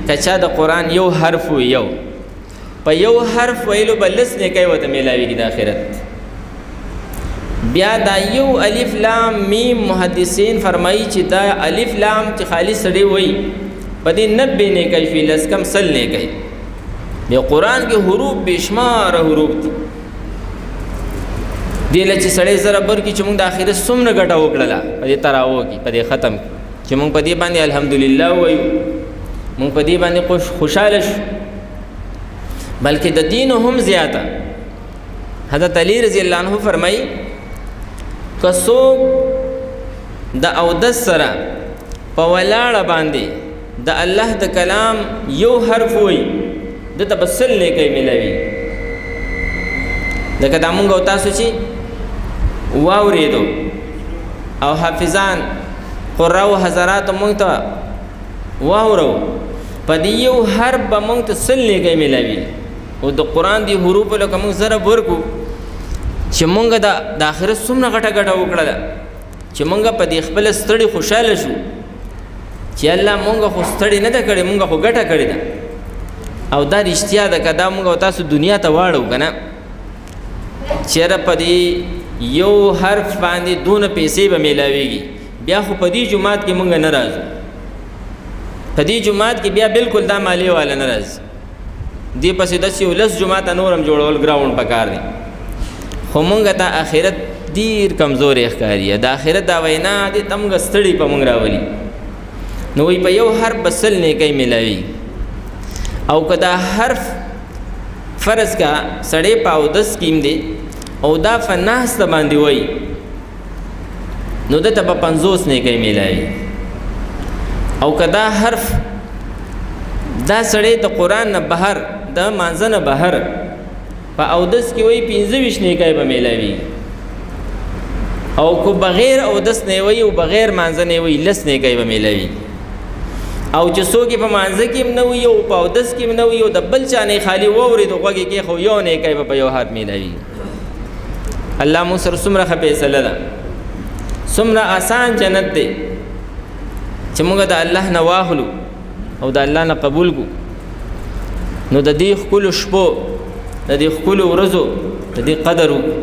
کچا د قرآن یو حرف یو په یو حرف ویلو بلس نیکي وته میلاویږي د آخرت. بیا دا یو الف لام میم محدثین فرمایي چې دا الف لام چې خالی سړی وای په دې 90 نیکي فی لس کم سل نیکي. د قرآن کې حروف بشمار حروف دي. دی له چې سړی زره بر کې چې موږ د آخرت څومره ګټه وکړله په دې تراو کې په دې ختم چې موږ په دې باندې الحمدلله وایو، موږ په دې باندې خوشاله شو، بلکې د دین هم زیاته. حضرت علی رضی الله عنه فرمایي که څوک د اودس سره په ولاړه باندې د الله د کلام یو حرف وایي د تبسل نیکي ملوي. لکه دا مونږ او تاسو چې واورېدو او حافظان قراو حضرات مونږ ته واورو په دې یو حرف به مونږ ته سل نیکي ملوي. او د قرآن دی حروف لکه مونږ ضرب ورکو چې مونږ د آخرت څومره ګټه وکړله چې مونږ په دې خپل ستړي خوشاله شو چې الله مونږ خو ستړي نه ده کړې، مونږ خو ګټه کړې ده. او دا رښتیا ده که دا مونږ او تاسو دنیا ته واړو که نه چېرې په دې یو حرف باندې دونه پیسې به میلاویږي، بیا خو په دې جومات کې مونږ نه راځو. په دې جومات کې بیا بالکل دا مالیه والا نه راځي. دې پسې داسې یو لس جوماته نور هم جوړول ګراونډ پکار دی. خو مونږ ته آخرت ډېر کمزورې ښکاري. د آخرت دا وینا دې ته مونږ ستړي په مونږ راولي. نو وایي په یو حرف به سل نیکۍ میلاوي. او که دا حرف فرض کا سړی په اودس کې دی او دا فناسته باندې وایي نو دته به 50 نیکۍ میلاوي. او که دا حرف دا سړی د قرآن نه بهر د مانځه نه بهر په اودس کې وایي 25 نیکۍ به میلاوي. او که بغیر اودس نه وایي او بغیر مانځه نه وایي 10 نیکۍ به میلاوي. او چې څوک په مانځه کې هم نه وي او په اودس کې هم نه وي او د بل چا نه خالي واورېد غوږ کې خو یو نیکۍ به په یو حرف میلاوي. الله مو سره څومره ښه فیصله ده، څومره آسان جنت دی چې موږ د الله نه واخلو او د الله نه قبول کو. نو د دې ښکلو شپو د دې ښکلو ورځو د دې قدر وکړو.